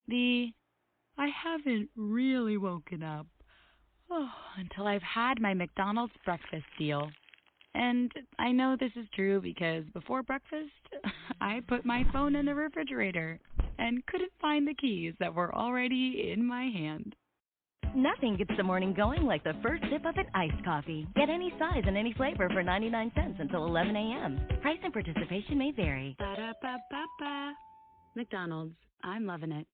The I haven't really woken up until I've had my McDonald's breakfast deal. And I know this is true because before breakfast, I put my phone in the refrigerator and couldn't find the keys that were already in my hand. Nothing gets the morning going like the first sip of an iced coffee. Get any size and any flavor for 99 cents until 11 a.m. Price and participation may vary. Ba-da-ba-ba-ba. McDonald's. I'm loving it.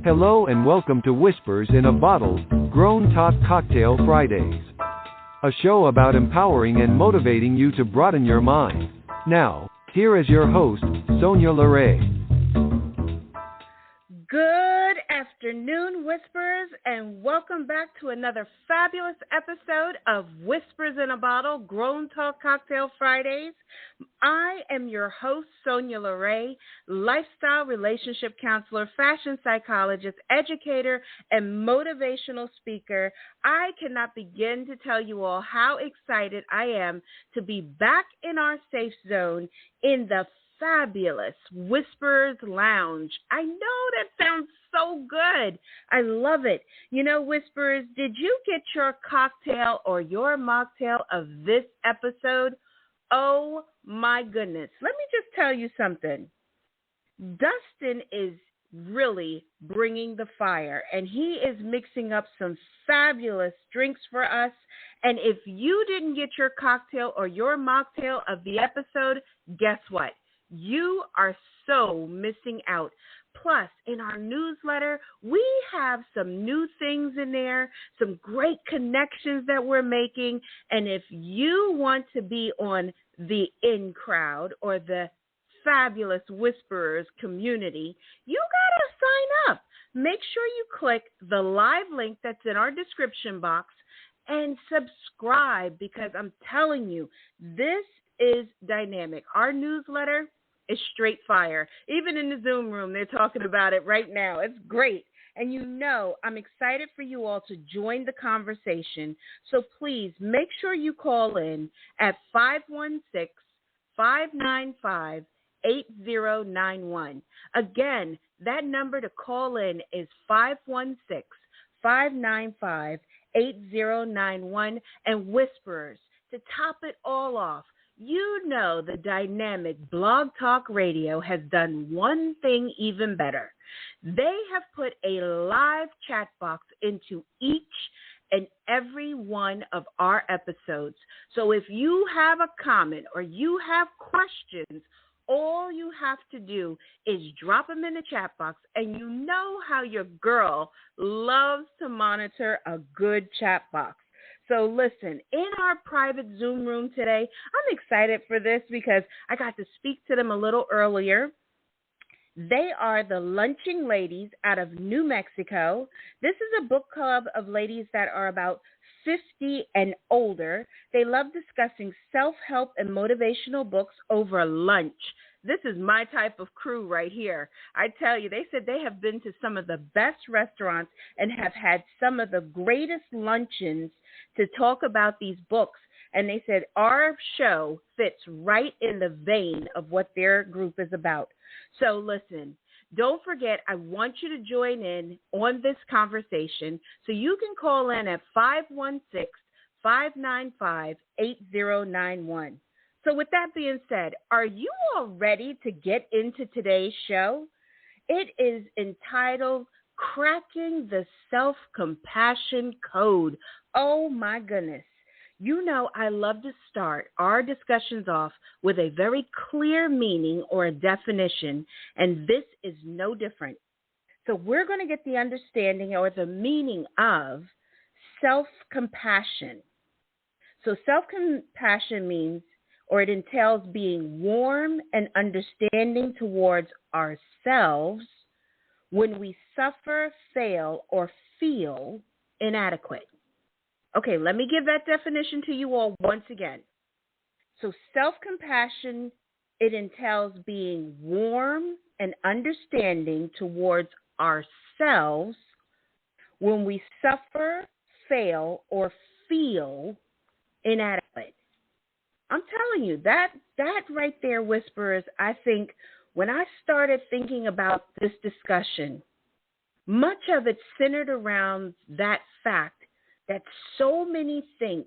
Hello and welcome to Whispers in a Bottle, Grown Talk Cocktail Fridays. A show about empowering and motivating you to broaden your mind. Now, here is your host, Sonya LaRae. Good afternoon, Whisperers, and welcome back to another fabulous episode of Whispers in a Bottle, Grown Talk Cocktail Fridays. I am your host, Sonya LaRae, lifestyle relationship counselor, fashion psychologist, educator, and motivational speaker. I cannot begin to tell you all how excited I am to be back in our safe zone in the fabulous Whispers Lounge. I know that sounds so good. I love it. You know, Whisperers, did you get your cocktail or your mocktail of this episode? Oh my goodness. Let me just tell you something. Dustin is really bringing the fire, and he is mixing up some fabulous drinks for us. And if you didn't get your cocktail or your mocktail of the episode, guess what? You are so missing out. Plus, in our newsletter, we have some new things in there, some great connections that we're making. And if you want to be on the in crowd or the fabulous Whisperers community, you got to sign up. Make sure you click the live link that's in our description box and subscribe, because I'm telling you, this is dynamic. Our newsletter is straight fire. Even in the Zoom room, they're talking about it right now. It's great. And you know, I'm excited for you all to join the conversation. So please make sure you call in at 516-595-8091. Again, that number to call in is 516-595-8091. And Whisperers, to top it all off, you know the dynamic Blog Talk Radio has done one thing even better. They have put a live chat box into each and every one of our episodes. So if you have a comment or you have questions, all you have to do is drop them in the chat box, and you know how your girl loves to monitor a good chat box. So listen, in our private Zoom room today, I'm excited for this because I got to speak to them a little earlier. They are the Lunching Ladies out of New Mexico. This is a book club of ladies that are about 50 and older. They love discussing self-help and motivational books over lunch. This is my type of crew right here. I tell you, they said they have been to some of the best restaurants and have had some of the greatest luncheons to talk about these books. And they said our show fits right in the vein of what their group is about. So listen, don't forget, I want you to join in on this conversation. So you can call in at 516-595-8091. So with that being said, are you all ready to get into today's show? It is entitled Cracking the Self-Compassion Code. Oh my goodness. You know, I love to start our discussions off with a very clear meaning or a definition, and this is no different. So we're going to get the understanding or the meaning of self-compassion. So self-compassion means, or it entails, being warm and understanding towards ourselves when we suffer, fail, or feel inadequate. Okay, let me give that definition to you all once again. So self-compassion, it entails being warm and understanding towards ourselves when we suffer, fail, or feel inadequate. I'm telling you, that right there, Whisperers, I think when I started thinking about this discussion, Much of it centered around that fact that so many think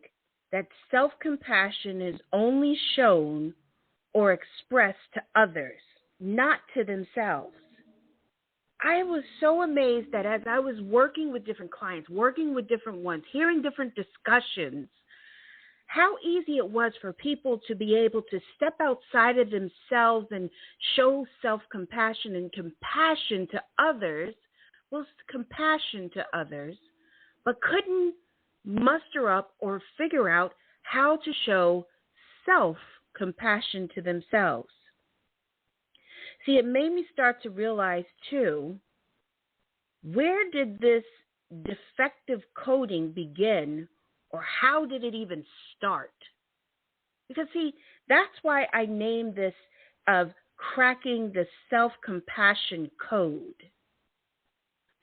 that self-compassion is only shown or expressed to others, not to themselves. I was so amazed that as I was working with different clients, working with different ones, hearing different discussions, how easy it was for people to be able to step outside of themselves and show self-compassion and compassion to others, but couldn't muster up or figure out how to show self-compassion to themselves. See, it made me start to realize, too, where did this defective coding begin, or how did it even start? Because, see, that's why I named this of cracking the self-compassion code.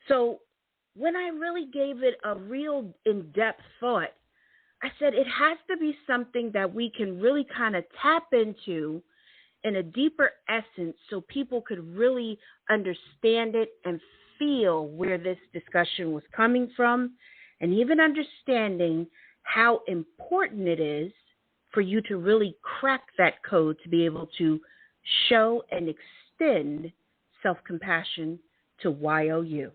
So when I really gave it a real in-depth thought, I said it has to be something that we can really kind of tap into in a deeper essence so people could really understand it and feel where this discussion was coming from, and even understanding how important it is for you to really crack that code to be able to show and extend self-compassion to YOU.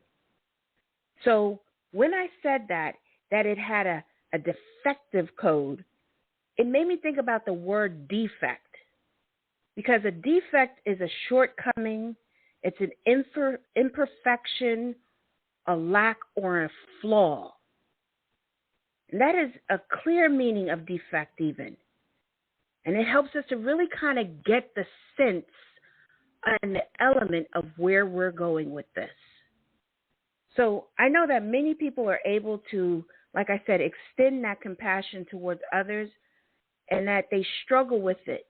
So when I said that it had a defective code, it made me think about the word defect. Because a defect is a shortcoming, it's an imperfection, a lack, or a flaw. And that is a clear meaning of defect even. And it helps us to really kind of get the sense and the element of where we're going with this. So I know that many people are able to, like I said, extend that compassion towards others, and that they struggle with it.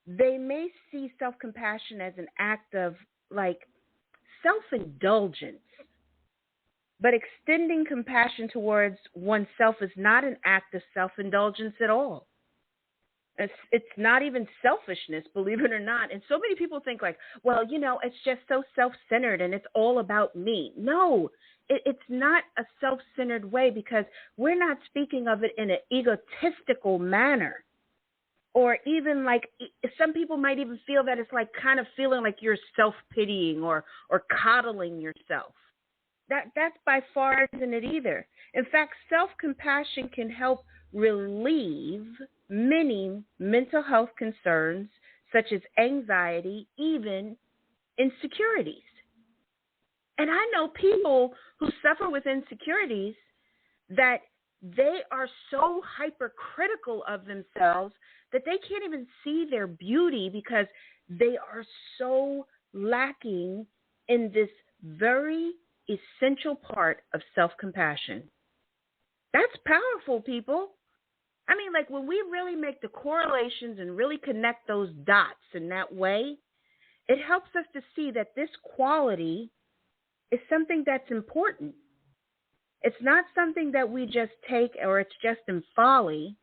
They may see self-compassion as an act of, like, self-indulgence. But extending compassion towards oneself is not an act of self-indulgence at all. It's not even selfishness, believe it or not. And so many people think like, well, it's just so self-centered and it's all about me. No, it's not a self-centered way, because we're not speaking of it in an egotistical manner. Or even like some people might even feel that it's like kind of feeling like you're self-pitying or coddling yourself. That's by far isn't it either. In fact, self-compassion can help relieve many mental health concerns such as anxiety, even insecurities. And I know people who suffer with insecurities that they are so hypercritical of themselves that they can't even see their beauty because they are so lacking in this very essential part of self-compassion. That's powerful, people. I mean, like when we really make the correlations and really connect those dots in that way, it helps us to see that this quality is something that's important. It's not something that we just take or it's just in folly,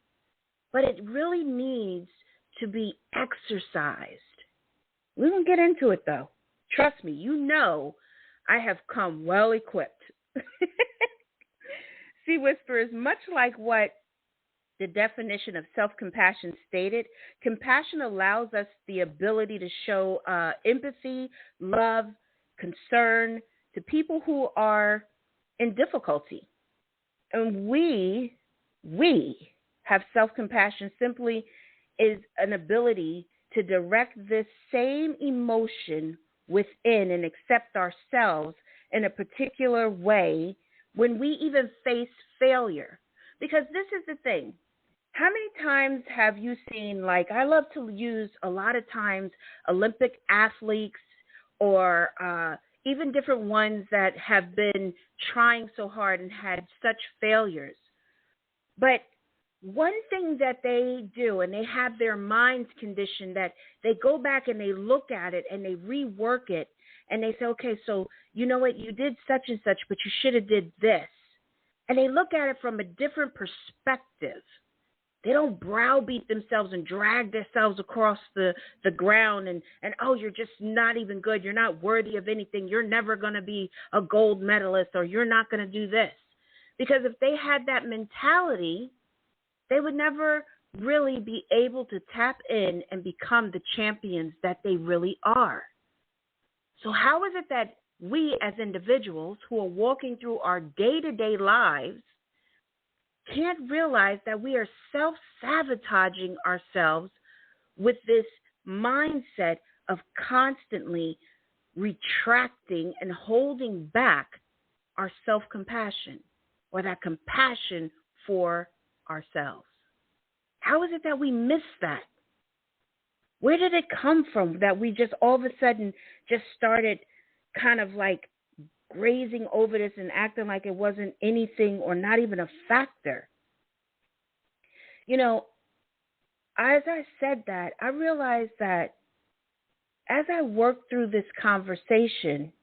but it really needs to be exercised. We won't get into it, though. Trust me, I have come well equipped. See, Whisperers, much like what the definition of self-compassion stated, compassion allows us the ability to show empathy, love, concern to people who are in difficulty. And we have self-compassion simply is an ability to direct this same emotion within and accept ourselves in a particular way when we even face failure. Because this is the thing. How many times have you seen, like, I love to use a lot of times Olympic athletes or even different ones that have been trying so hard and had such failures. But one thing that they do, and they have their minds conditioned, that they go back and they look at it and they rework it and they say, okay, so you know what, you did such and such, but you should have did this. And they look at it from a different perspective. They don't browbeat themselves and drag themselves across the ground and, oh, you're just not even good. You're not worthy of anything. You're never going to be a gold medalist, or you're not going to do this. Because if they had that mentality, they would never really be able to tap in and become the champions that they really are. So how is it that we as individuals who are walking through our day-to-day lives can't realize that we are self-sabotaging ourselves with this mindset of constantly retracting and holding back our self-compassion, or that compassion for ourselves? How is it that we miss that? Where did it come from that we just all of a sudden just started kind of like grazing over this and acting like it wasn't anything or not even a factor? You know, as I said that, I realized that as I worked through this conversation,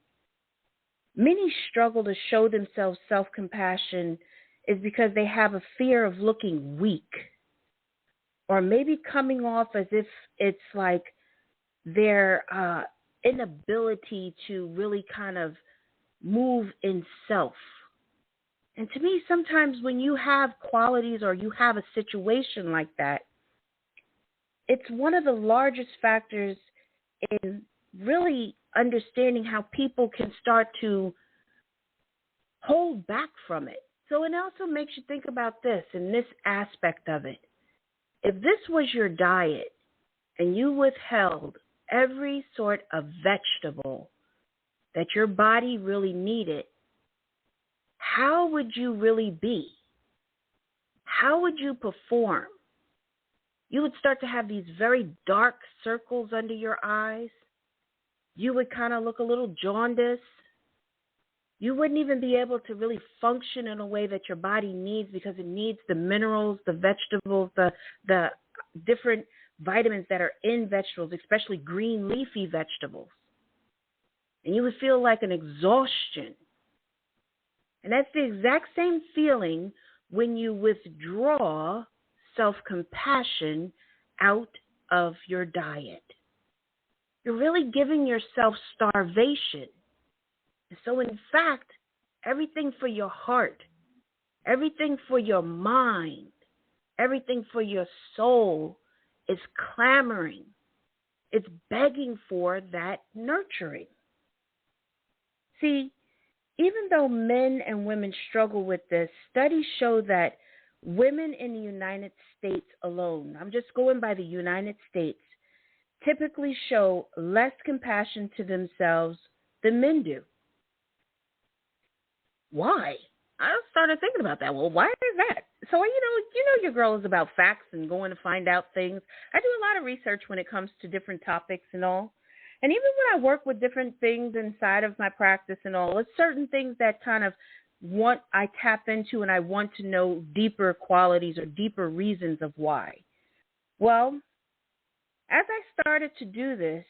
many struggle to show themselves self-compassion is because they have a fear of looking weak, or maybe coming off as if it's like their inability to really kind of move in self. And to me, sometimes when you have qualities or you have a situation like that, it's one of the largest factors in really understanding how people can start to hold back from it. So it also makes you think about this and this aspect of it. If this was your diet and you withheld every sort of vegetable that your body really needed, how would you really be? How would you perform? You would start to have these very dark circles under your eyes. You would kind of look a little jaundiced. You wouldn't even be able to really function in a way that your body needs, because it needs the minerals, the vegetables, the different vitamins that are in vegetables, especially green leafy vegetables. And you would feel like an exhaustion. And that's the exact same feeling when you withdraw self-compassion out of your diet. You're really giving yourself starvation. So in fact, everything for your heart, everything for your mind, everything for your soul is clamoring. It's begging for that nurturing. See, even though men and women struggle with this, studies show that women in the United States alone, I'm just going by the United States, typically show less compassion to themselves than men do. Why? I started thinking about that. Well, why is that? So, you know your girl is about facts and going to find out things. I do a lot of research when it comes to different topics and all. And even when I work with different things inside of my practice and all, it's certain things that kind of I tap into, and I want to know deeper qualities or deeper reasons of why. Well, as I started to do this,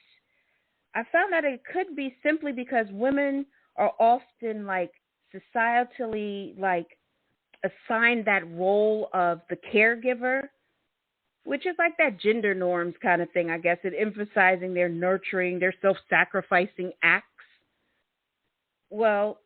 I found that it could be simply because women are often societally assigned that role of the caregiver, which is like that gender norms kind of thing, I guess, it emphasizing their nurturing, their self-sacrificing acts. Well,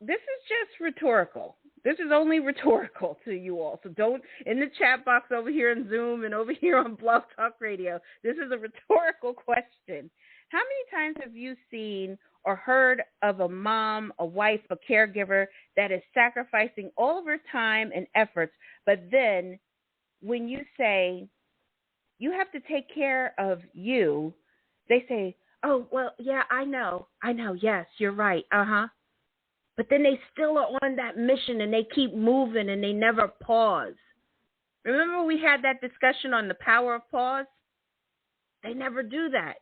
this is just rhetorical. This is only rhetorical to you all. So don't, in the chat box over here in Zoom and over here on Blog Talk Radio, this is a rhetorical question. How many times have you seen or heard of a mom, a wife, a caregiver that is sacrificing all of her time and efforts, but then when you say, you have to take care of you, they say, oh, well, yeah, I know, yes, you're right, But then they still are on that mission and they keep moving and they never pause. Remember we had that discussion on the power of pause? They never do that.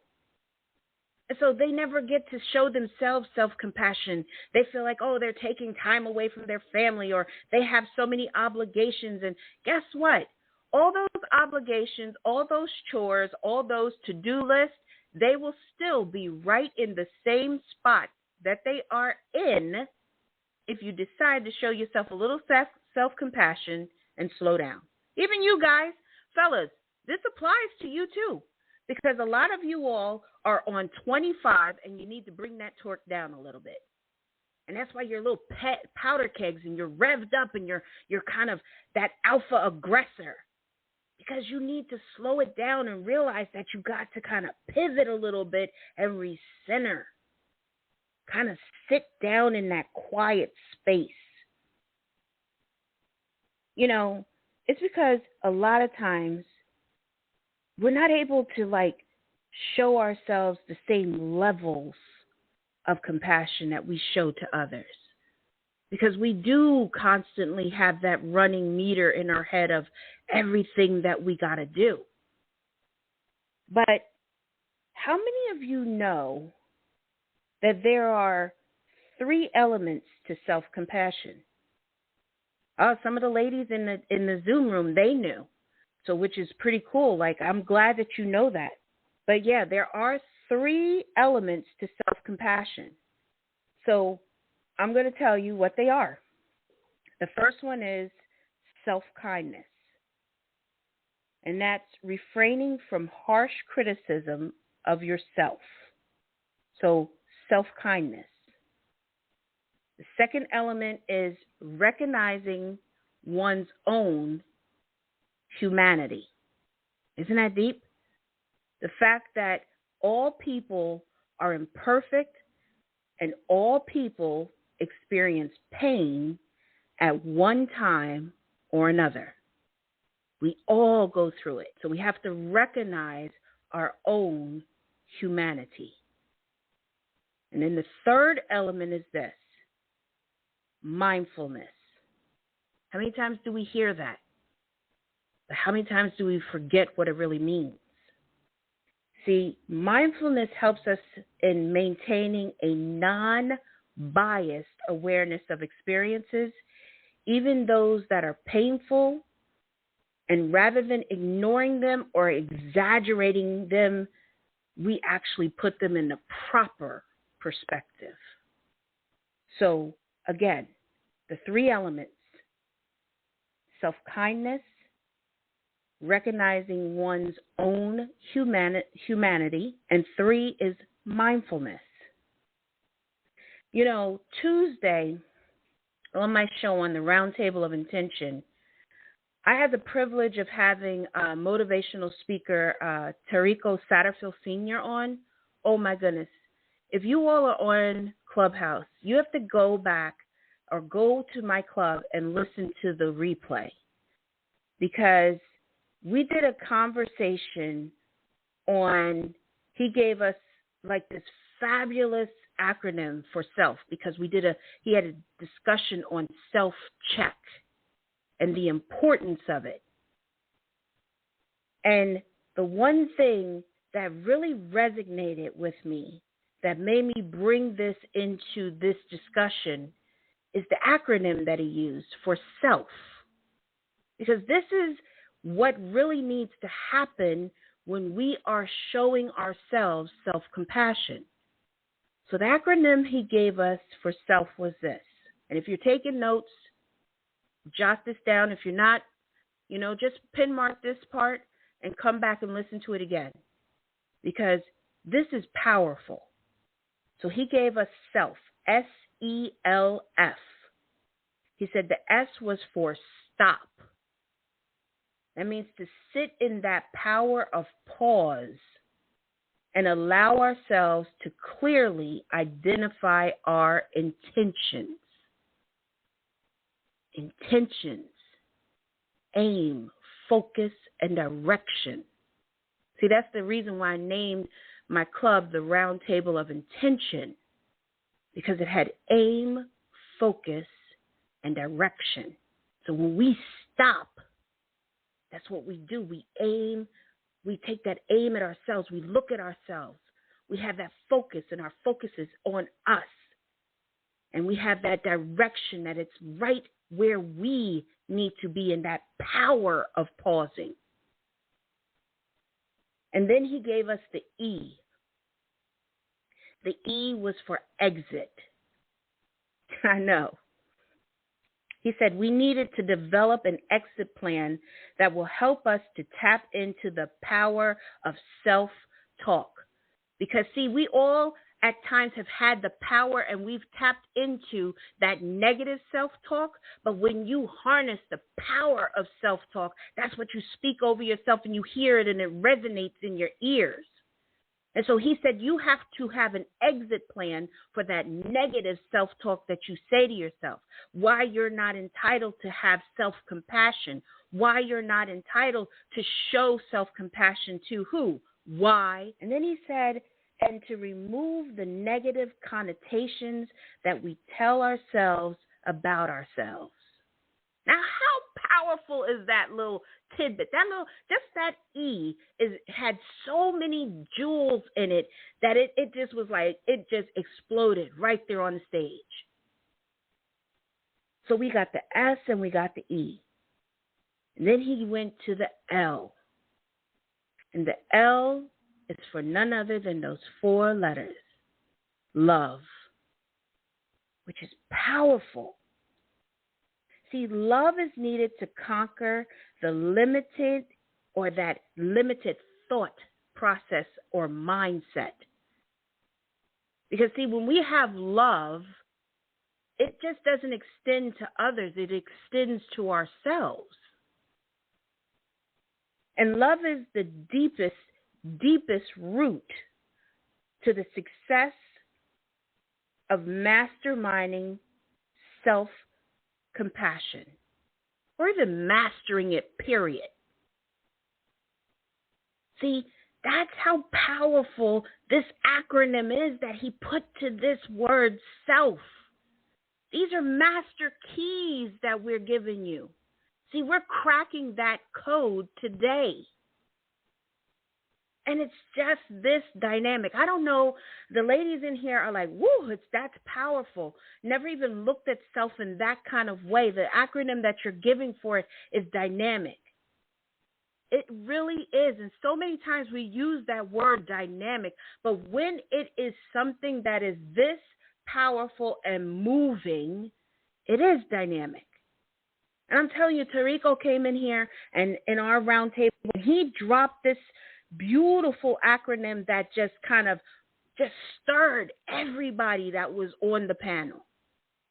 And so they never get to show themselves self-compassion. They feel like, oh, they're taking time away from their family, or they have so many obligations. And guess what? All those obligations, all those chores, all those to-do lists, they will still be right in the same spot that they are in if you decide to show yourself a little self-compassion and slow down. Even you guys, fellas, this applies to you too, because a lot of you all are on 25 and you need to bring that torque down a little bit. And that's why you're little pet powder kegs and you're revved up and you're kind of that alpha aggressor, because you need to slow it down and realize that you got to kind of pivot a little bit and recenter. Kind of sit down in that quiet space. You know, it's because a lot of times we're not able to show ourselves the same levels of compassion that we show to others. Because we do constantly have that running meter in our head of everything that we got to do. But how many of you know that there are 3 elements to self-compassion? Oh, some of the ladies in the Zoom room, they knew. So which is pretty cool. I'm glad that you know that. But yeah, there are 3 elements to self-compassion. So I'm going to tell you what they are. The first one is self-kindness. And that's refraining from harsh criticism of yourself. So self-kindness. The second element is recognizing one's own humanity. Isn't that deep? The fact that all people are imperfect and all people experience pain at one time or another. We all go through it. So we have to recognize our own humanity. And then the third element is this: mindfulness. How many times do we hear that? But how many times do we forget what it really means? See, mindfulness helps us in maintaining a non-biased awareness of experiences, even those that are painful, and rather than ignoring them or exaggerating them, we actually put them in the proper perspective. So, again, the 3 elements: self-kindness, recognizing one's own humanity, and 3 is mindfulness. You know, Tuesday on my show on the Roundtable of Intention, I had the privilege of having motivational speaker Tarico Satterfield Sr. on. Oh my goodness. If you all are on Clubhouse, you have to go back or go to my club and listen to the replay, because we did a conversation on, he gave us this fabulous acronym for self, because he had a discussion on self-check and the importance of it. And the one thing that really resonated with me, that made me bring this into this discussion, is the acronym that he used for self. Because this is what really needs to happen when we are showing ourselves self-compassion. So the acronym he gave us for self was this. And if you're taking notes, jot this down. If you're not, just pin mark this part and come back and listen to it again, because this is powerful. So he gave us self, S-E-L-F. He said the S was for stop. That means to sit in that power of pause and allow ourselves to clearly identify our intentions. Intentions, aim, focus, and direction. See, that's the reason why I named my club the Roundtable of Intention, because it had aim, focus, and direction. So when we stop, that's what we do. We aim, we take that aim at ourselves, we look at ourselves, we have that focus, and our focus is on us. And we have that direction that it's right where we need to be, in that power of pausing. And then he gave us the E. The E was for exit. I know. He said we needed to develop an exit plan that will help us to tap into the power of self-talk. Because, see, we all at times have had the power and we've tapped into that negative self-talk. But when you harness the power of self-talk, that's what you speak over yourself and you hear it and it resonates in your ears. And so he said you have to have an exit plan for that negative self-talk that you say to yourself, why you're not entitled to have self-compassion, why you're not entitled to show self-compassion to who, why. And then he said, and to remove the negative connotations that we tell ourselves about ourselves. Now, how powerful is that little tidbit? That little, just that E had so many jewels in it that it just was like, it just exploded right there on the stage. So we got the S and we got the E. And then he went to the L. And the L is for none other than those 4 letters. Love. Which is powerful. See, love is needed to conquer the limited or that limited thought process or mindset. Because, see, when we have love, it just doesn't extend to others. It extends to ourselves. And love is the deepest root to the success of masterminding self-compassion, or even mastering it, period. See, that's how powerful this acronym is that he put to this word self. These are master keys that we're giving you. See, we're cracking that code today. And it's just this dynamic. I don't know, the ladies in here are like, woo, that's powerful. Never even looked at self in that kind of way. The acronym that you're giving for it is dynamic. It really is. And so many times we use that word dynamic, but when it is something that is this powerful and moving, it is dynamic. And I'm telling you, Tarico came in here and in our round table, he dropped this beautiful acronym that just kind of just stirred everybody that was on the panel.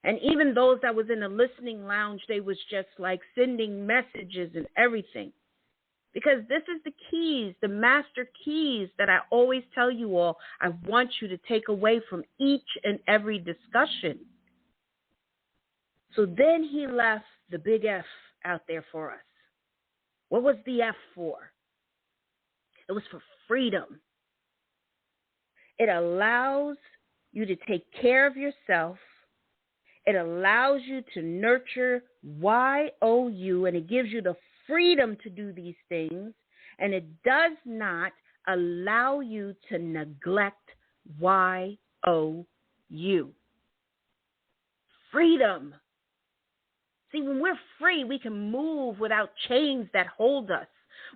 And even those that was in the listening lounge, they was just like sending messages and everything. Because this is the keys, the master keys that I always tell you all, I want you to take away from each and every discussion. So then he left the big F out there for us. What was the F for? It was for freedom. It allows you to take care of yourself. It allows you to nurture YOU, and it gives you the freedom to do these things. And it does not allow you to neglect YOU. Freedom. See, when we're free, we can move without chains that hold us.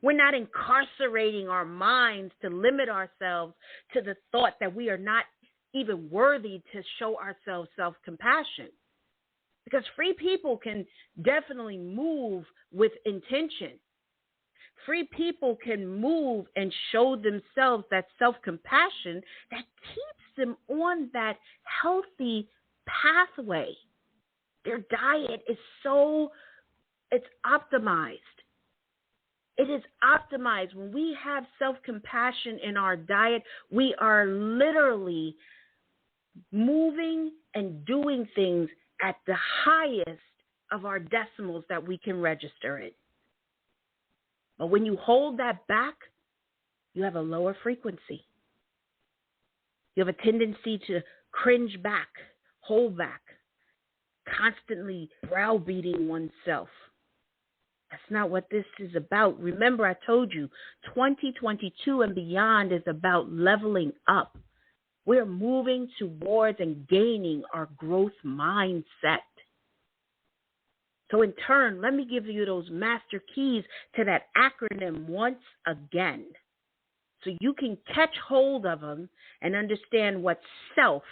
We're not incarcerating our minds to limit ourselves to the thought that we are not even worthy to show ourselves self-compassion. Because free people can definitely move with intention. Free people can move and show themselves that self-compassion that keeps them on that healthy pathway. Their diet is it's optimized. It is optimized. When we have self-compassion in our diet, we are literally moving and doing things at the highest of our decimals that we can register it. But when you hold that back, you have a lower frequency. You have a tendency to cringe back, hold back, constantly browbeating oneself. That's not what this is about. Remember, I told you, 2022 and beyond is about leveling up. We're moving towards and gaining our growth mindset. So in turn, let me give you those master keys to that acronym once again, so you can catch hold of them and understand what self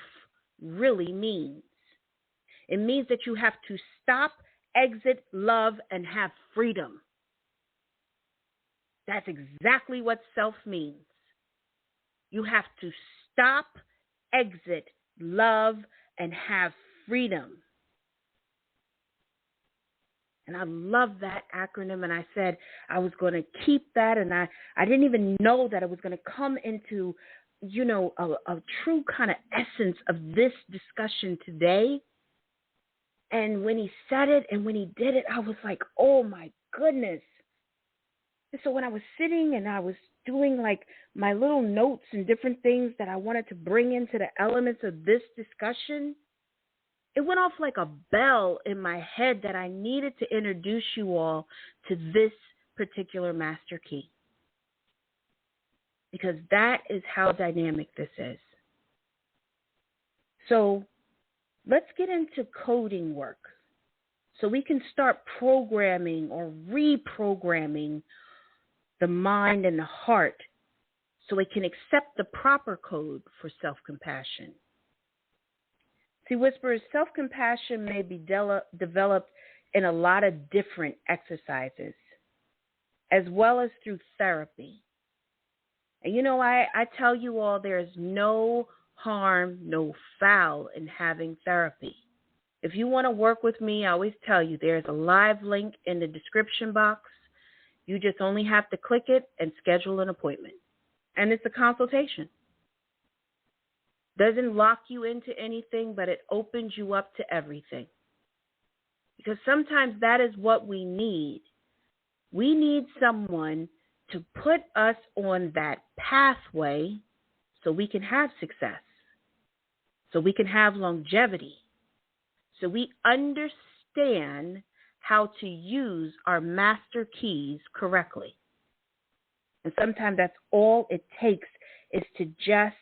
really means. It means that you have to stop exit, love, and have freedom. That's exactly what self means. You have to stop, exit, love, and have freedom. And I love that acronym, and I said I was going to keep that, and I didn't even know that it was going to come into, a true kind of essence of this discussion today. And when he said it and when he did it, I was like, oh my goodness. And so when I was sitting and I was doing like my little notes and different things that I wanted to bring into the elements of this discussion, it went off like a bell in my head that I needed to introduce you all to this particular master key. Because that is how dynamic this is. So let's get into coding work so we can start programming or reprogramming the mind and the heart so it can accept the proper code for self-compassion. See, Whisperers, self-compassion may be developed in a lot of different exercises, as well as through therapy. And I tell you all there's no harm, no foul in having therapy. If you want to work with me, I always tell you there's a live link in the description box. You just only have to click it and schedule an appointment. And it's a consultation. Doesn't lock you into anything, but it opens you up to everything. Because sometimes that is what we need. We need someone to put us on that pathway so we can have success, so we can have longevity, so we understand how to use our master keys correctly. And sometimes that's all it takes is to just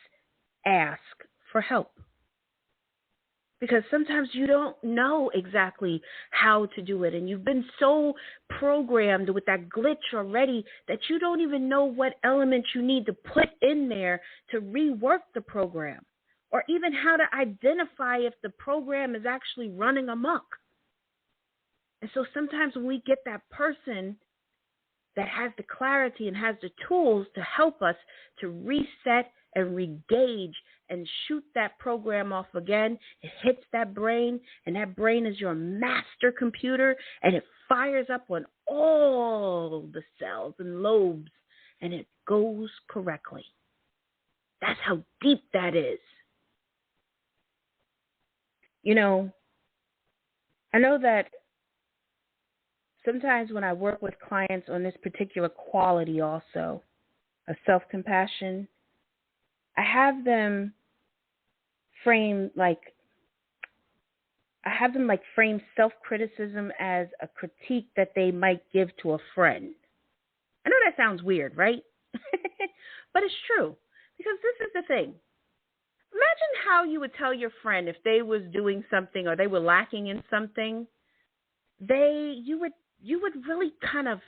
ask for help. Because sometimes you don't know exactly how to do it, and you've been so programmed with that glitch already that you don't even know what elements you need to put in there to rework the program, or even how to identify if the program is actually running amok. And so sometimes when we get that person that has the clarity and has the tools to help us to reset and regauge and shoot that program off again, it hits that brain, and that brain is your master computer, and it fires up on all the cells and lobes, and it goes correctly. That's how deep that is. I know that sometimes when I work with clients on this particular quality also of self-compassion, I have them frame self-criticism as a critique that they might give to a friend. I know that sounds weird, right? But it's true, because this is the thing. Imagine how you would tell your friend if they was doing something or they were lacking in something. You would really kind of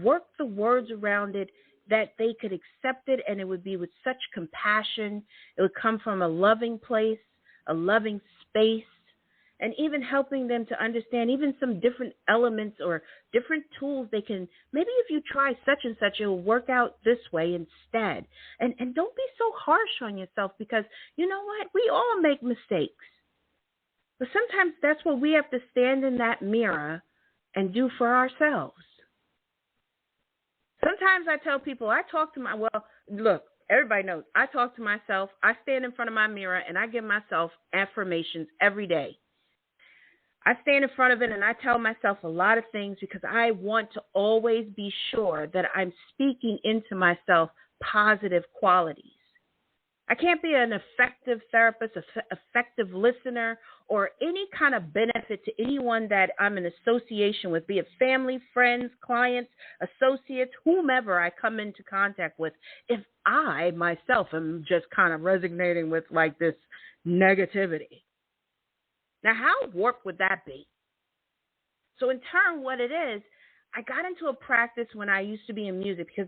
work the words around it that they could accept it, and it would be with such compassion. It would come from a loving place, a loving space, and even helping them to understand even some different elements or different tools they can, maybe if you try such and such, it will work out this way instead. And don't be so harsh on yourself, because you know what? We all make mistakes. But sometimes that's what we have to stand in that mirror and do for ourselves. Sometimes I tell people, look, everybody knows, I talk to myself, I stand in front of my mirror, and I give myself affirmations every day. I stand in front of it and I tell myself a lot of things because I want to always be sure that I'm speaking into myself positive qualities. I can't be an effective therapist, effective listener, or any kind of benefit to anyone that I'm in association with, be it family, friends, clients, associates, whomever I come into contact with, if I myself am just kind of resonating with like this negativity. Now, how warped would that be? So in turn, what it is, I got into a practice when I used to be in music because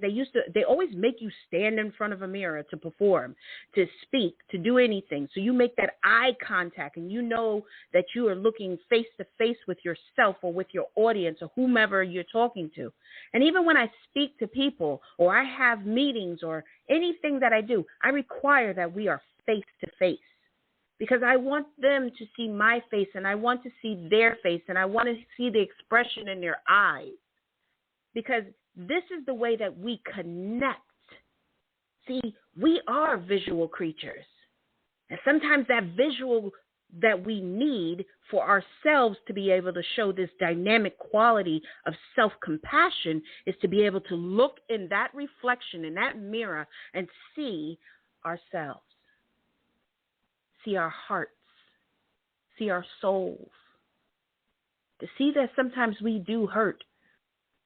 they always make you stand in front of a mirror to perform, to speak, to do anything. So you make that eye contact and you know that you are looking face to face with yourself or with your audience or whomever you're talking to. And even when I speak to people or I have meetings or anything that I do, I require that we are face to face. Because I want them to see my face and I want to see their face and I want to see the expression in their eyes. Because this is the way that we connect. See, we are visual creatures. And sometimes that visual that we need for ourselves to be able to show this dynamic quality of self-compassion is to be able to look in that reflection, in that mirror, and see ourselves. See our hearts. See our souls. To see that sometimes we do hurt.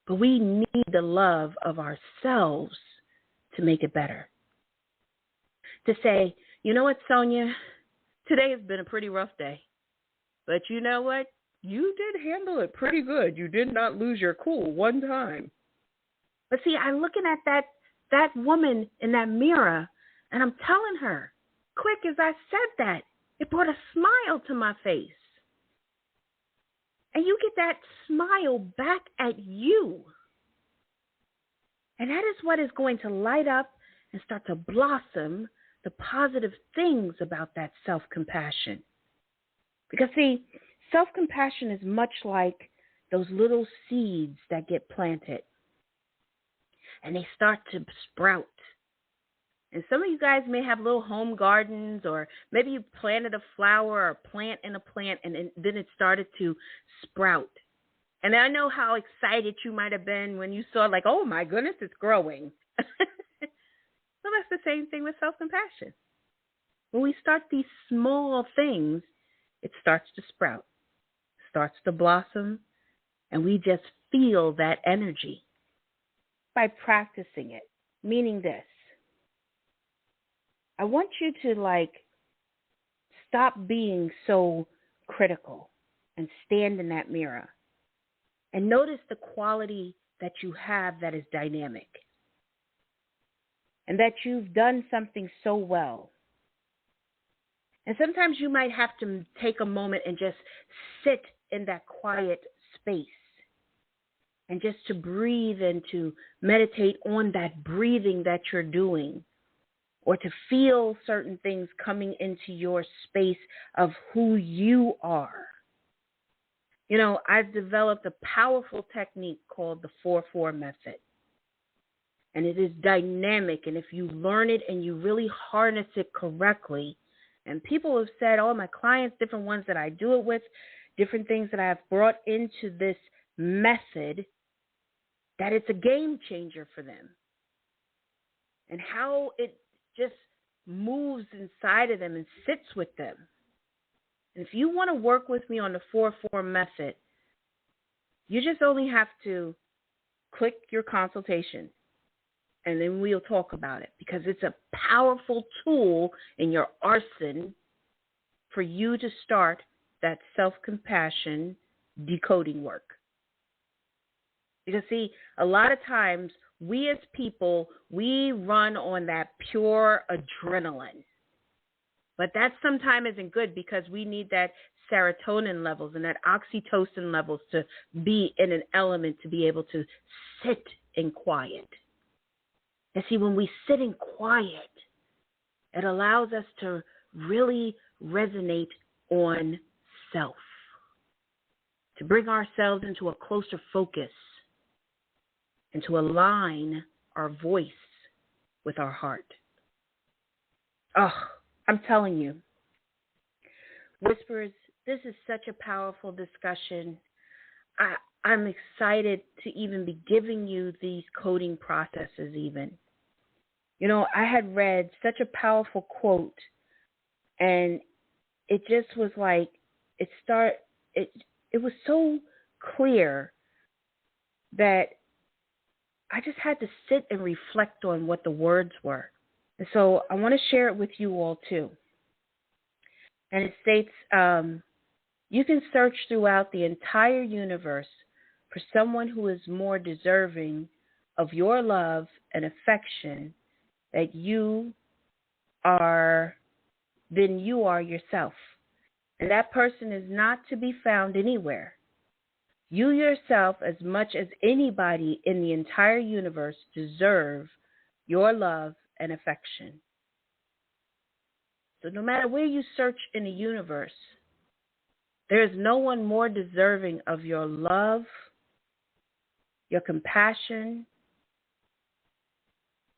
But we need the love of ourselves to make it better. To say, you know what, Sonya? Today has been a pretty rough day. But you know what? You did handle it pretty good. You did not lose your cool one time. But see, I'm looking at that woman in that mirror, and I'm telling her, quick as I said that, it brought a smile to my face. And you get that smile back at you. And that is what is going to light up and start to blossom the positive things about that self-compassion. Because, see, self-compassion is much like those little seeds that get planted. And they start to sprout. And some of you guys may have little home gardens, or maybe you planted a flower or a plant in a plant, and then it started to sprout. And I know how excited you might have been when you saw, like, oh, my goodness, it's growing. Well, that's the same thing with self-compassion. When we start these small things, it starts to sprout, starts to blossom, and we just feel that energy by practicing it, meaning this. I want you to, stop being so critical and stand in that mirror and notice the quality that you have that is dynamic and that you've done something so well. And sometimes you might have to take a moment and just sit in that quiet space and just to breathe and to meditate on that breathing that you're doing, or to feel certain things coming into your space of who you are. You know, I've developed a powerful technique called the 4-4 method. And it is dynamic. And if you learn it and you really harness it correctly, and people have said, oh, my clients, different ones that I do it with, different things that I have brought into this method, that it's a game changer for them. And how it just moves inside of them and sits with them. And if you want to work with me on the 4-4 method, you just only have to click your consultation, and then we'll talk about it, because it's a powerful tool in your arsenal for you to start that self-compassion decoding work. Because, see, a lot of times we as people, we run on that pure adrenaline. But that sometimes isn't good, because we need that serotonin levels and that oxytocin levels to be in an element to be able to sit in quiet. And see, when we sit in quiet, it allows us to really resonate on self, to bring ourselves into a closer focus, and to align our voice with our heart. Oh, I'm telling you, Whispers, this is such a powerful discussion. I'm excited to even be giving you these coding processes even. You know, I had read such a powerful quote, and it just was like, it was so clear that I just had to sit and reflect on what the words were. And so I want to share it with you all too. And it states, you can search throughout the entire universe for someone who is more deserving of your love and affection that you are than you are yourself. And that person is not to be found anywhere. You yourself, as much as anybody in the entire universe, deserve your love and affection. So no matter where you search in the universe, there is no one more deserving of your love, your compassion,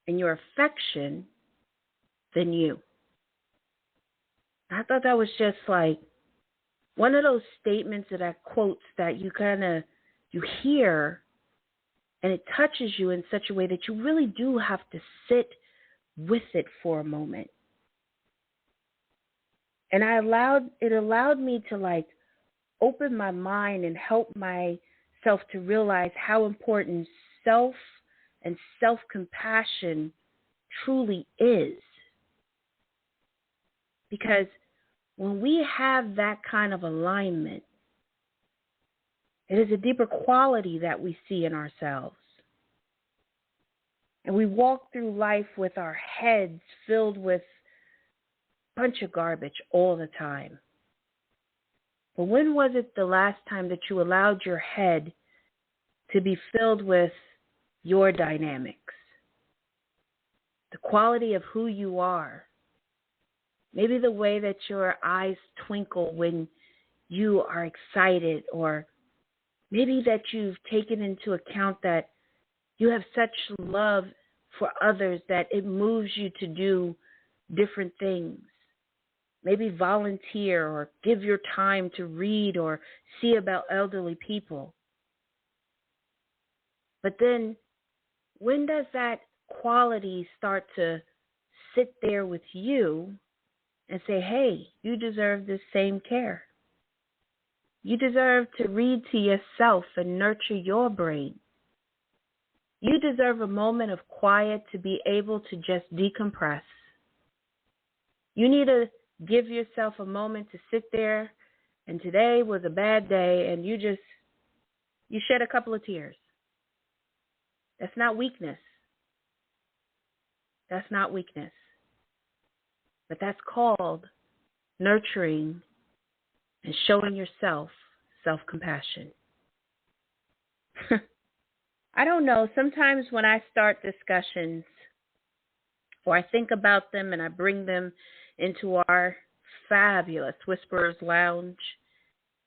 and your affection than you. I thought that was just like one of those statements that quotes that you hear and it touches you in such a way that you really do have to sit with it for a moment. And it allowed me to open my mind and help myself to realize how important self and self-compassion truly is. Because when we have that kind of alignment, it is a deeper quality that we see in ourselves. And we walk through life with our heads filled with a bunch of garbage all the time. But when was it the last time that you allowed your head to be filled with your dynamics? The quality of who you are. Maybe the way that your eyes twinkle when you are excited, or maybe that you've taken into account that you have such love for others that it moves you to do different things. Maybe volunteer or give your time to read or see about elderly people. But then when does that quality start to sit there with you and say, hey, you deserve this same care? You deserve to read to yourself and nurture your brain. You deserve a moment of quiet to be able to just decompress. You need to give yourself a moment to sit there, and today was a bad day, and you shed a couple of tears. That's not weakness. That's not weakness. But that's called nurturing and showing yourself self-compassion. I don't know. Sometimes when I start discussions or I think about them and I bring them into our fabulous Whisperers Lounge,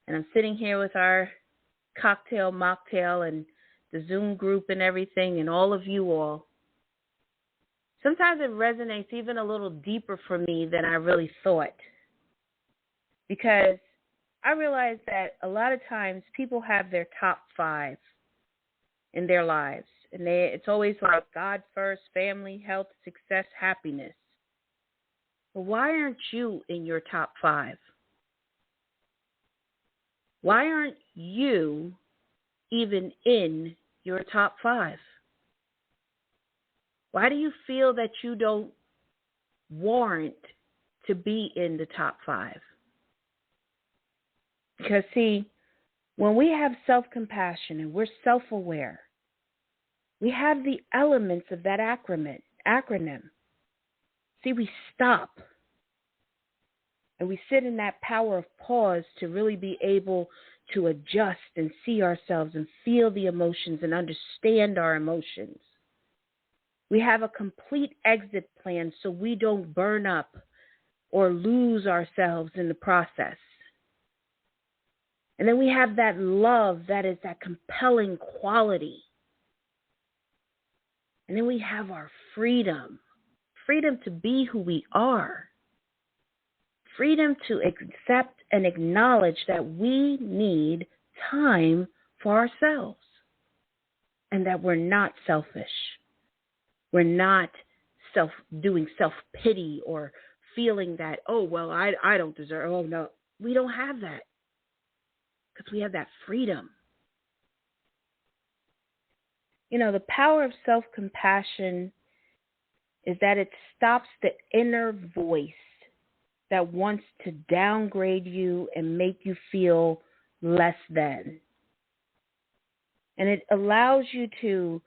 and I'm sitting here with our cocktail, mocktail, and the Zoom group and everything, and all of you all, sometimes it resonates even a little deeper for me than I really thought. Because I realize that a lot of times people have their top 5 in their lives. And it's always like God first, family, health, success, happiness. But why aren't you in your top 5? Why aren't you even in your top 5? Why do you feel that you don't warrant to be in the top 5? Because, see, when we have self-compassion and we're self-aware, we have the elements of that acronym. See, we stop and we sit in that power of pause to really be able to adjust and see ourselves and feel the emotions and understand our emotions. We have a complete exit plan so we don't burn up or lose ourselves in the process. And then we have that love that is that compelling quality. And then we have our freedom to be who we are. Freedom to accept and acknowledge that we need time for ourselves and that we're not selfish. We're not doing self-pity or feeling that, oh, well, I don't deserve, oh, no. We don't have that because we have that freedom. You know, the power of self-compassion is that it stops the inner voice that wants to downgrade you and make you feel less than. And it allows you to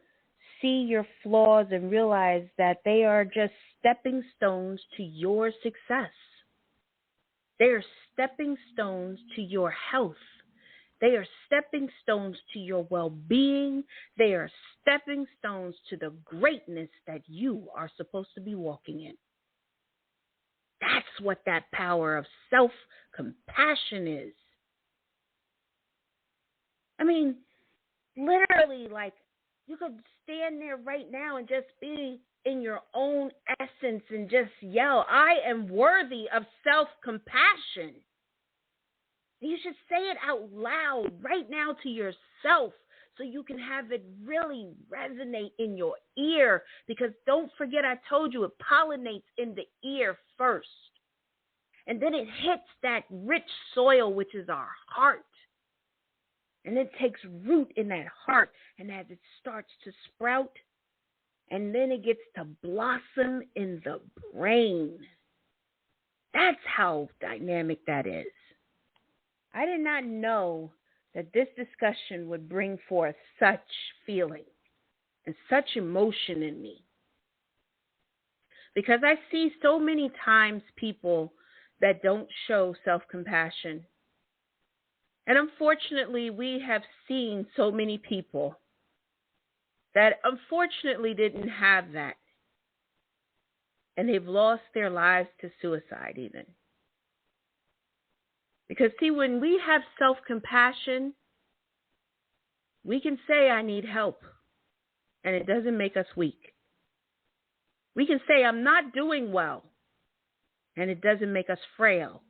see your flaws and realize that they are just stepping stones to your success. They are stepping stones to your health. They are stepping stones to your well-being. They are stepping stones to the greatness that you are supposed to be walking in. That's what that power of self-compassion is. I mean, literally, like, you could stand there right now and just be in your own essence and just yell, I am worthy of self-compassion. You should say it out loud right now to yourself so you can have it really resonate in your ear, because don't forget I told you it pollinates in the ear first. And then it hits that rich soil, which is our heart. And it takes root in that heart. And as it starts to sprout, and then it gets to blossom in the brain. That's how dynamic that is. I did not know that this discussion would bring forth such feeling and such emotion in me. Because I see so many times people that don't show self-compassion. And unfortunately, we have seen so many people that unfortunately didn't have that. And they've lost their lives to suicide even. Because, see, when we have self-compassion, we can say, I need help, and it doesn't make us weak. We can say, I'm not doing well, and it doesn't make us frail.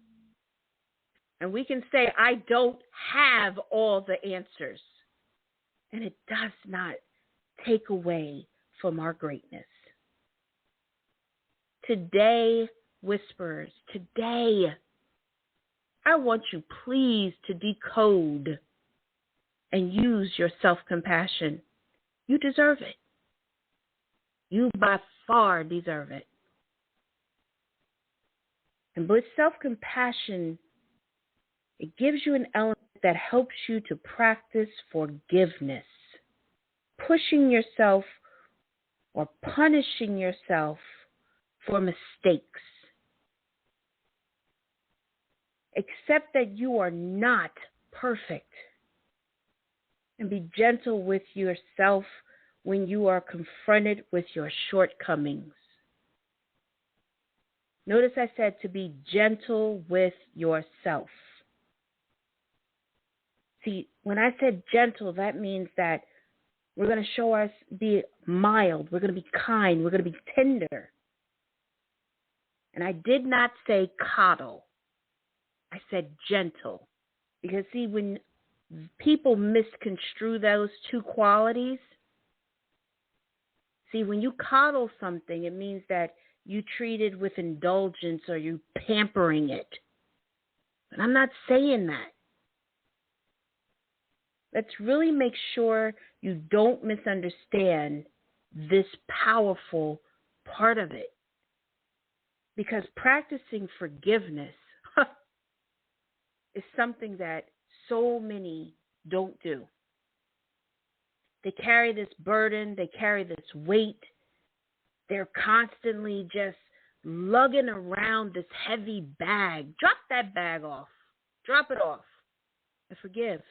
And we can say, I don't have all the answers, and it does not take away from our greatness. Today, whisperers, today, I want you please to decode and use your self-compassion. You deserve it. You by far deserve it. And with self-compassion, it gives you an element that helps you to practice forgiveness, pushing yourself or punishing yourself for mistakes. Accept that you are not perfect, and be gentle with yourself when you are confronted with your shortcomings. Notice I said to be gentle with yourself. See, when I said gentle, that means that we're going to show us be mild, we're going to be kind, we're going to be tender. And I did not say coddle. I said gentle. Because, see, when people misconstrue those two qualities, see, when you coddle something, it means that you treat it with indulgence or you pampering it. But I'm not saying that. Let's really make sure you don't misunderstand this powerful part of it. Because practicing forgiveness is something that so many don't do. They carry this burden, they carry this weight. They're constantly just lugging around this heavy bag. Drop that bag off. Drop it off. And forgive.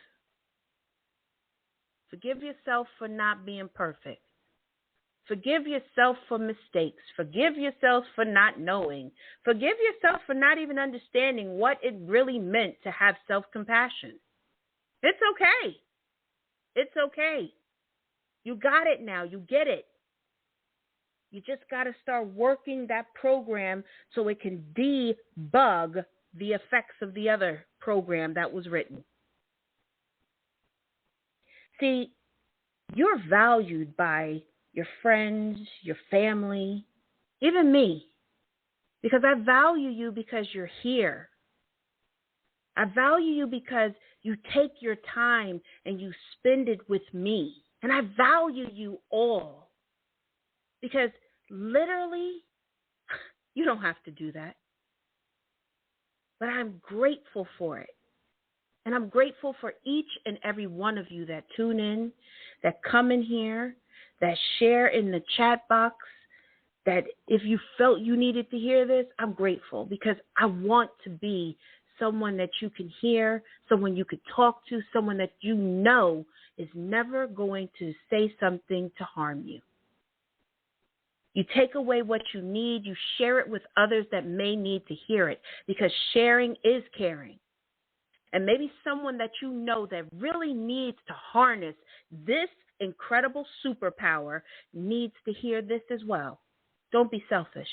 Forgive yourself for not being perfect. Forgive yourself for mistakes. Forgive yourself for not knowing. Forgive yourself for not even understanding what it really meant to have self-compassion. It's okay. It's okay. You got it now. You get it. You just got to start working that program so it can debug the effects of the other program that was written. See, you're valued by your friends, your family, even me, because I value you because you're here. I value you because you take your time and you spend it with me. And I value you all because literally, you don't have to do that. But I'm grateful for it And I'm grateful for each and every one of you that tune in, that come in here, that share in the chat box, that if you felt you needed to hear this, I'm grateful because I want to be someone that you can hear, someone you could talk to, someone that you know is never going to say something to harm you. You take away what you need, you share it with others that may need to hear it because sharing is caring. And maybe someone that you know that really needs to harness this incredible superpower needs to hear this as well. Don't be selfish.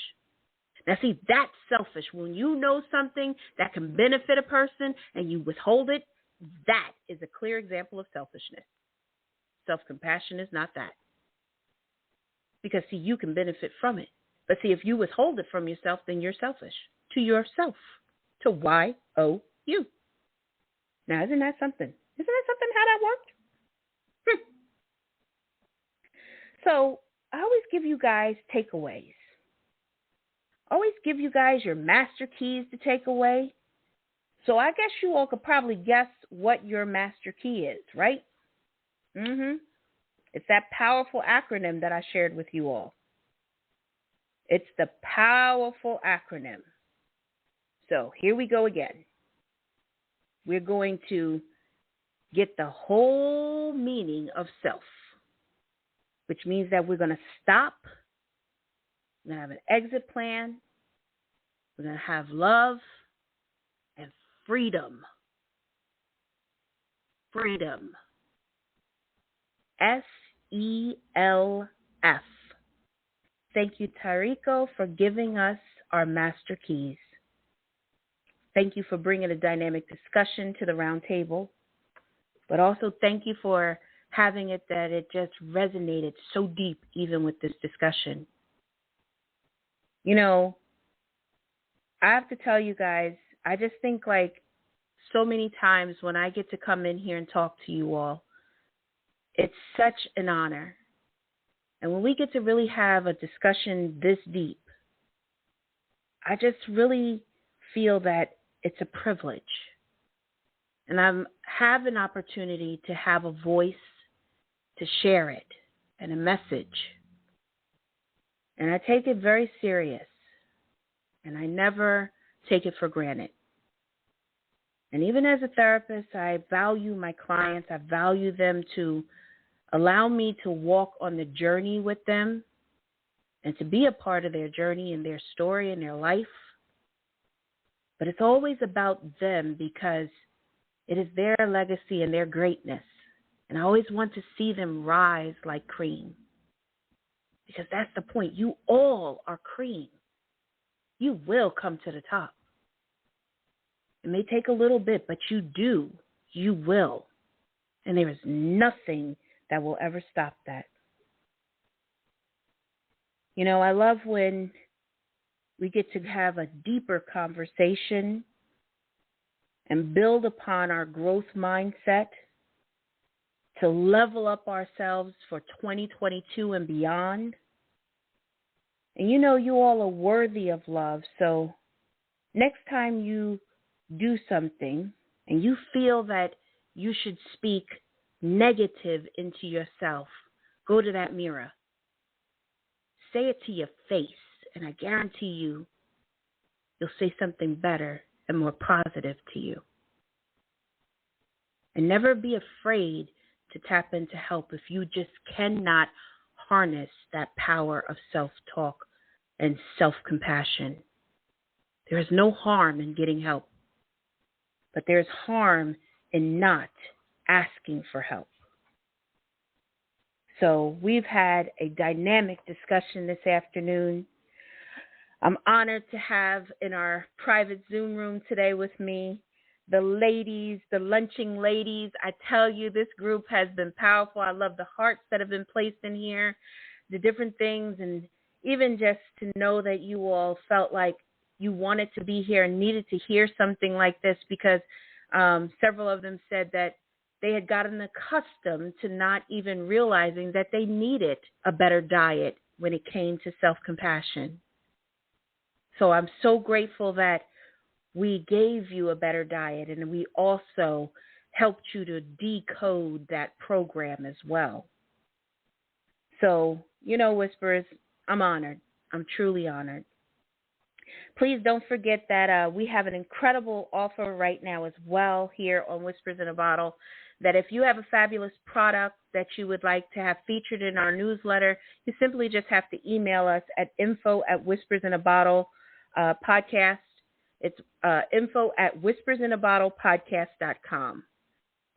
Now, see, that's selfish. When you know something that can benefit a person and you withhold it, that is a clear example of selfishness. Self-compassion is not that. Because, see, you can benefit from it. But, see, if you withhold it from yourself, then you're selfish. To yourself. To Y-O-U. Now, isn't that something? Isn't that something how that worked? So, I always give you guys takeaways. I always give you guys your master keys to take away. So, I guess you all could probably guess what your master key is, right? It's that powerful acronym that I shared with you all. It's the powerful acronym. So, here we go again. We're going to get the whole meaning of self, which means that we're going to stop. We're going to have an exit plan. We're going to have love and freedom. Freedom. S-E-L-F. Thank you, Tariko, for giving us our master keys. Thank you for bringing a dynamic discussion to the round table. But also thank you for having it that it just resonated so deep even with this discussion. You know, I have to tell you guys, I just think like so many times when I get to come in here and talk to you all, it's such an honor. And when we get to really have a discussion this deep, I just really feel that it's a privilege. And I have an opportunity to have a voice to share it and a message. And I take it very serious. And I never take it for granted. And even as a therapist, I value my clients. I value them to allow me to walk on the journey with them and to be a part of their journey and their story and their life. But it's always about them because it is their legacy and their greatness. And I always want to see them rise like cream. Because that's the point. You all are cream. You will come to the top. It may take a little bit, but you do. You will. And there is nothing that will ever stop that. You know, I love when we get to have a deeper conversation and build upon our growth mindset to level up ourselves for 2022 and beyond. And you know you all are worthy of love, so next time you do something and you feel that you should speak negative into yourself, go to that mirror. Say it to your face, and I guarantee you'll say something better and more positive to you. And never be afraid to tap into help if you just cannot harness that power of self-talk and self-compassion. There is no harm in getting help, but there is harm in not asking for help. So we've had a dynamic discussion this afternoon. I'm honored to have in our private Zoom room today with me the ladies, the lunching ladies. I tell you, this group has been powerful. I love the hearts that have been placed in here, the different things, and even just to know that you all felt like you wanted to be here and needed to hear something like this, because several of them said that they had gotten accustomed to not even realizing that they needed a better diet when it came to self-compassion. So I'm so grateful that we gave you a better diet, and we also helped you to decode that program as well. So, Whisperers, I'm honored. I'm truly honored. Please don't forget that we have an incredible offer right now as well here on Whispers in a Bottle, that if you have a fabulous product that you would like to have featured in our newsletter, you simply just have to email us at info@whispersinabottle podcast. It's info@whispersinabottlepodcast.com.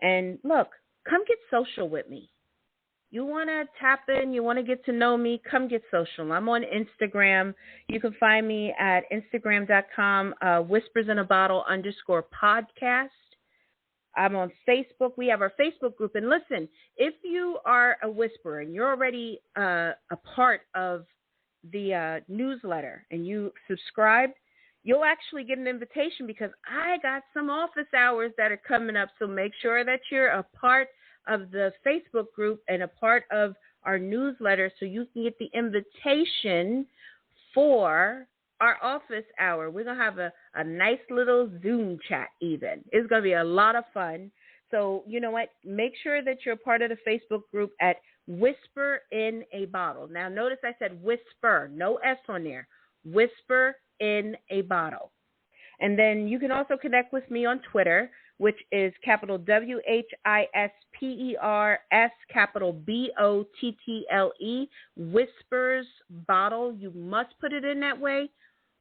And look, come get social with me. You want to tap in, you want to get to know me, come get social. I'm on Instagram. You can find me at instagram.com, whispersinabottle_podcast. I'm on Facebook. We have our Facebook group. And listen, if you are a whisperer and you're already a part of the newsletter and you subscribed, you'll actually get an invitation because I got some office hours that are coming up. So make sure that you're a part of the Facebook group and a part of our newsletter so you can get the invitation for our office hour. We're going to have a nice little Zoom chat even. It's going to be a lot of fun. So you know what? Make sure that you're a part of the Facebook group at Whisper in a Bottle. Now notice I said whisper, no S on there. Whisper in a Bottle. And then you can also connect with me on Twitter, which is capital WHISPERS, capital BOTTLE, Whispers Bottle. You must put it in that way,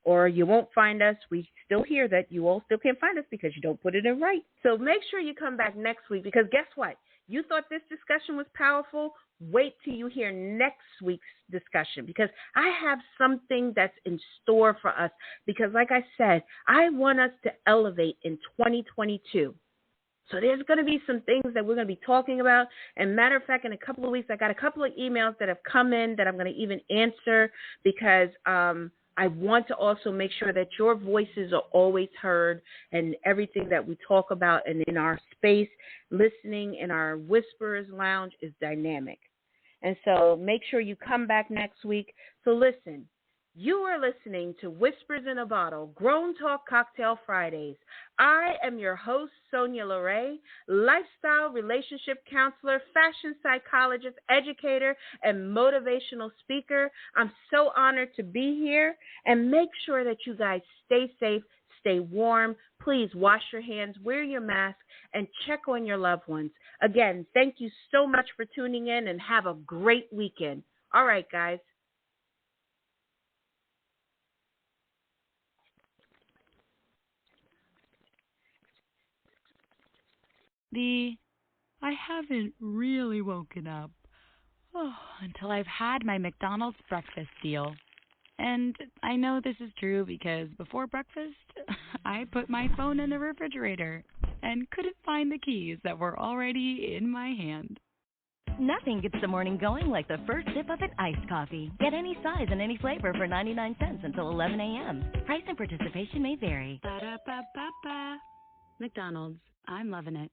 or you won't find us. We still hear that you all still can't find us because you don't put it in right. So make sure you come back next week, because guess what? You thought this discussion was powerful? Wait till you hear next week's discussion, because I have something that's in store for us. Because like I said, I want us to elevate in 2022. So there's going to be some things that we're going to be talking about. And matter of fact, in a couple of weeks, I got a couple of emails that have come in that I'm going to even answer, because I want to also make sure that your voices are always heard, and everything that we talk about and in our space, listening in our Whisperers Lounge, is dynamic. And so make sure you come back next week. So listen, you are listening to Whispers in a Bottle, Grown Talk Cocktail Fridays. I am your host, Sonya LaRae, lifestyle relationship counselor, fashion psychologist, educator, and motivational speaker. I'm so honored to be here. And make sure that you guys stay safe, stay warm. Please wash your hands, wear your mask, and check on your loved ones. Again, thank you so much for tuning in, and have a great weekend. All right, guys. I haven't really woken up until I've had my McDonald's breakfast deal. And I know this is true because before breakfast, I put my phone in the refrigerator and couldn't find the keys that were already in my hand. Nothing gets the morning going like the first sip of an iced coffee. Get any size and any flavor for 99 cents until 11 a.m. Price and participation may vary. Ba-da-ba-ba-ba. McDonald's. I'm loving it.